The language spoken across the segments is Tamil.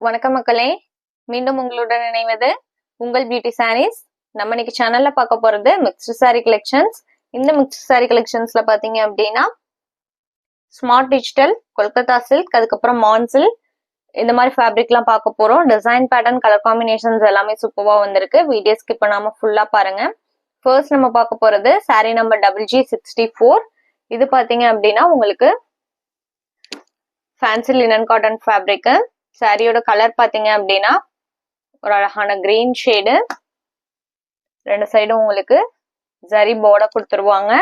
வணக்கம் மக்களே, மீண்டும் உங்களுடன் இணைவது உங்கள் பியூட்டி சாரீஸ். நம்ம இன்னைக்கு சேனல்ல பார்க்க போறது மிக்ஸ்டு சாரி கலெக்ஷன்ஸ். இந்த மிக்ஸ்டு சாரி கலெக்ஷன்ஸ்ல பாத்தீங்க அப்படின்னா ஸ்மார்ட் டிஜிட்டல், கொல்கத்தா சில்க், அதுக்கப்புறம் மான் சில்க், இந்த மாதிரி ஃபேப்ரிக்லாம் பார்க்க போறோம். டிசைன் பேட்டர்ன், கலர் காம்பினேஷன்ஸ் எல்லாமே சூப்பரா வந்திருக்கு. வீடியோ ஸ்கிப் பண்ணாம ஃபுல்லா பாருங்க. ஃபர்ஸ்ட் நம்ம பார்க்க போறது சாரி நம்பர் GG64. இது பாத்தீங்க அப்படின்னா உங்களுக்கு ஃபேன்சி லினன் காட்டன் ஃபேப்ரிக். சாரியோட கலர் பாத்தீங்க அப்படின்னா ஒரு அழகான கிரீன் ஷேடு. ரெண்டு சைடும் உங்களுக்கு ஜரி பார்டர் கொடுத்துருவாங்க.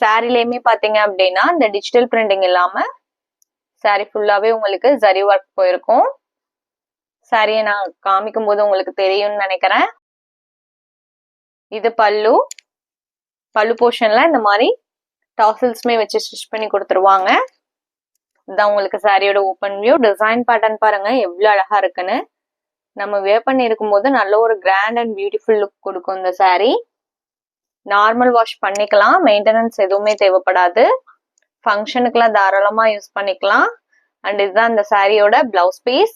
சாரிலையுமே பாத்தீங்க அப்படின்னா இந்த டிஜிட்டல் பிரிண்டிங் இல்லாம சாரி ஃபுல்லாவே உங்களுக்கு ஜரி ஒர்க் போயிருக்கும். சாரியை நான் காமிக்கும் போது உங்களுக்கு தெரியும்னு நினைக்கிறேன். இது பல்லு போர்ஷன்ல இந்த மாதிரி டாசல்ஸ்மே வச்சு ஸ்டிச் பண்ணி கொடுத்துருவாங்க. இதுதான் உங்களுக்கு சாரியோட ஓப்பன் வியூ. டிசைன் பேட்டர்ன் பாருங்க எவ்வளவு அழகா இருக்குன்னு. நம்ம வேர் பண்ணி இருக்கும் போது நல்ல ஒரு கிராண்ட் அண்ட் பியூட்டிஃபுல் லுக் கொடுக்கும் இந்த சாரி. நார்மல் வாஷ் பண்ணிக்கலாம், மெயின்டெனன்ஸ் எதுவுமே தேவைப்படாது. ஃபங்க்ஷனுக்குலாம் தாராளமா யூஸ் பண்ணிக்கலாம். அண்ட் இதுதான் இந்த சாரியோட பிளவுஸ் பீஸ்.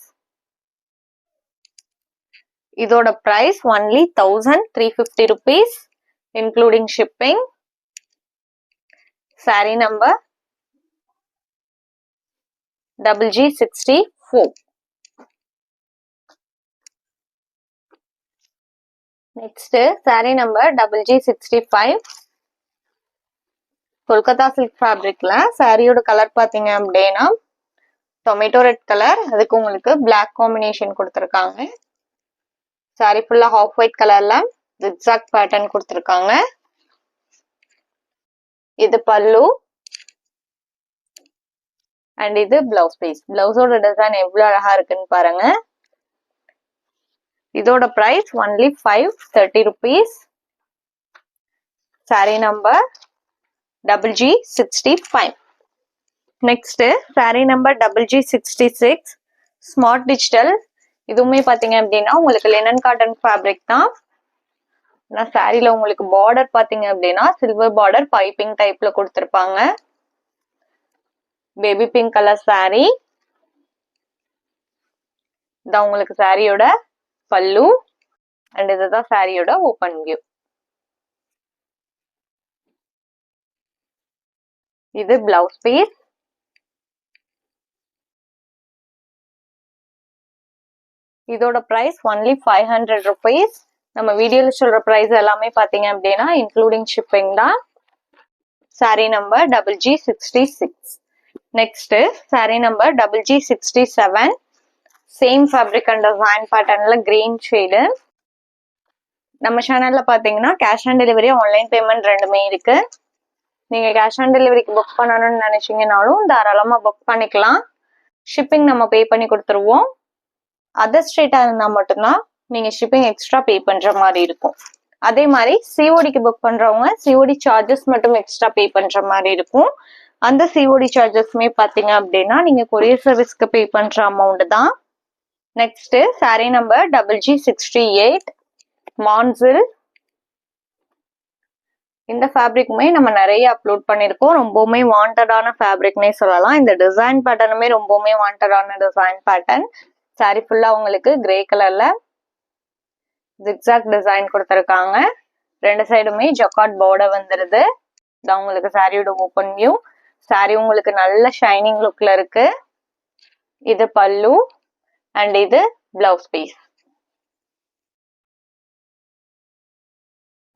இதோட price only 1350 rupees including shipping. Sari number GG64. Next sari number GG65. Kolkata silk ஃபேப்ரிக்ல சாரியோட கலர் பாத்தீங்க அப்படின்னா டொமேட்டோ ரெட் கலர், அதுக்கு உங்களுக்கு பிளாக் காம்பினேஷன் கொடுத்துருக்காங்க. சாரி ஃபுல்லா ஆஃப் ஒயிட் கலர்ல ஜிக்ஸாக் பேட்டர்ன் கொடுத்துருக்காங்க. இது பல்லு அண்ட் இது பிளவுஸ் பீஸ். பிளவுஸோட டிசைன் எவ்வளவு அழகா இருக்குன்னு பாருங்க. இதோட price only 530 rupees. Sari number GG65. Next sari number GG66 smart digital. இதுவுமே பாத்தீங்க அப்படின்னா உங்களுக்கு லினன் காட்டன் ஃபேப்ரிக் தான். ஆனால் சாரியில உங்களுக்கு பார்டர் பாத்தீங்க அப்படின்னா சில்வர் பார்டர் பைப்பிங் டைப்ல கொடுத்துருப்பாங்க. Baby pink colour sari. இதான் உங்களுக்கு சாரியோட பல்லு அண்ட் இதுதான் சாரியோட ஓப்பன் வியூ. இது பிளவுஸ் பீஸ். இதோட பிரைஸ் ஒன்லி 500 rupees. நம்ம வீடியோல சொல்ற பிரைஸ் எல்லாமே பாத்தீங்க அப்படின்னா இன்க்ளூடிங் ஷிப்பிங் தான். Sari number GG66. Next sari number GG67. Same fabric and design பேட்டர்ன்ல கிரீன் ஷேடு. நம்ம சேனல்ல பாத்தீங்கன்னா cash on delivery, online payment ரெண்டுமே இருக்கு. நீங்க கேஷ் ஆன் டெலிவரிக்கு புக் பண்ணணும்னு நினைச்சீங்கன்னாலும் தாராளமா புக் பண்ணிக்கலாம். ஷிப்பிங் நம்ம பே பண்ணி கொடுத்துருவோம். அதர் ஸ்டேட்டா இருந்தா மட்டும்தான் நீங்க ஷிப்பிங் எக்ஸ்ட்ரா பே பண்ற மாதிரி இருக்கும். அதே மாதிரி சிஓடிக்கு புக் பண்றவங்க சிஓடி சார்ஜஸ் மட்டும் எக்ஸ்ட்ரா பே பண்ற மாதிரி இருக்கும். அந்த சிஓடி சார்ஜஸ்மே பாத்தீங்க அப்படின்னா நீங்க கொரியர் சர்வீஸ்க்கு பே பண்ற அமௌண்ட் தான். Next sari number GG68 மான்சில். இந்த ஃபேப்ரிக்குமே நம்ம நிறைய அப்லோட் பண்ணிருக்கோம். ரொம்பவுமே வாண்டடான ஃபேப்ரிக்னே சொல்லலாம். இந்த டிசைன் பேட்டர்னுமே ரொம்பவுமே வாண்டடான டிசைன் பேட்டர்ன். சாரி ஃபுல்லா உங்களுக்கு கிரே கலர்ல ஜிக்ஸாக் டிசைன் கொடுத்துருக்காங்க. ரெண்டு சைடுமே ஜக்கார்ட் பார்டர் வந்துருது. இதான் உங்களுக்கு சாரியோட ஓப்பன் வியூ. சாரி உங்களுக்கு நல்ல ஷைனிங் லுக்ல இருக்கு. இது பல்லு அண்ட் இது பிளவுஸ் பீஸ்.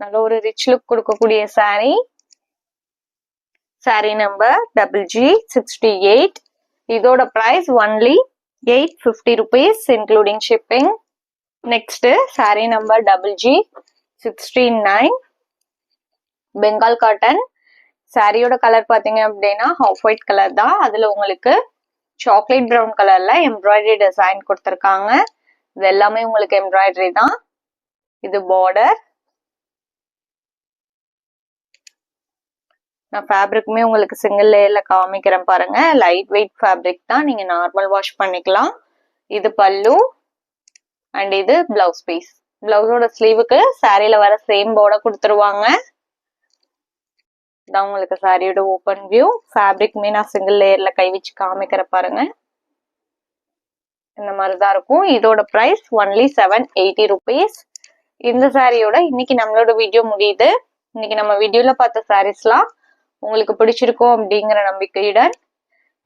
நல்ல ஒரு ரிச் லுக் கொடுக்கக்கூடிய சாரி. Sari number GG68. இதோட price only 850 rupees including shipping. Next sari number GG69 Bengal cotton. சாரியோட கலர் பாத்தீங்க அப்படின்னா ஆஃப் ஒயிட் கலர் தான். அதுல உங்களுக்கு சாக்லேட் ப்ரௌன் கலர்ல எம்ப்ராய்டரி டிசைன் கொடுத்துருக்காங்க. இது எல்லாமே உங்களுக்கு எம்ப்ராய்டரி தான். இது பார்டர். நான் ஃபேப்ரிக்குமே உங்களுக்கு சிங்கிள் லேயர்ல காமிக்கிறேன் பாருங்க. லைட் வெயிட் ஃபேப்ரிக் தான், நீங்க நார்மல் வாஷ் பண்ணிக்கலாம். இது பல்லு அண்ட் இது பிளவுஸ் பீஸ். பிளவுஸோட ஸ்லீவுக்கு சாரியில வர சேம் பார்டர் கொடுத்துருவாங்க. இதான் உங்களுக்கு சாரியோட ஓப்பன் வியூ. ஃபேப்ரிக்குமே நான் சிங்கிள் லேயர்ல கை வச்சு காமிக்கிற பாருங்க. இந்த மாதிரி தான் இருக்கும். இதோட பிரைஸ் ஒன்லி 780 rupees. இந்த சாரியோட இன்னைக்கு நம்மளோட வீடியோ முடியுது. இன்னைக்கு நம்ம வீடியோல பார்த்த சாரீஸ்லாம் உங்களுக்கு பிடிச்சிருக்கும் அப்படிங்கிற நம்பிக்கையுடன்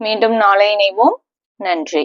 மீண்டும் நாளை இணைவோம். நன்றி.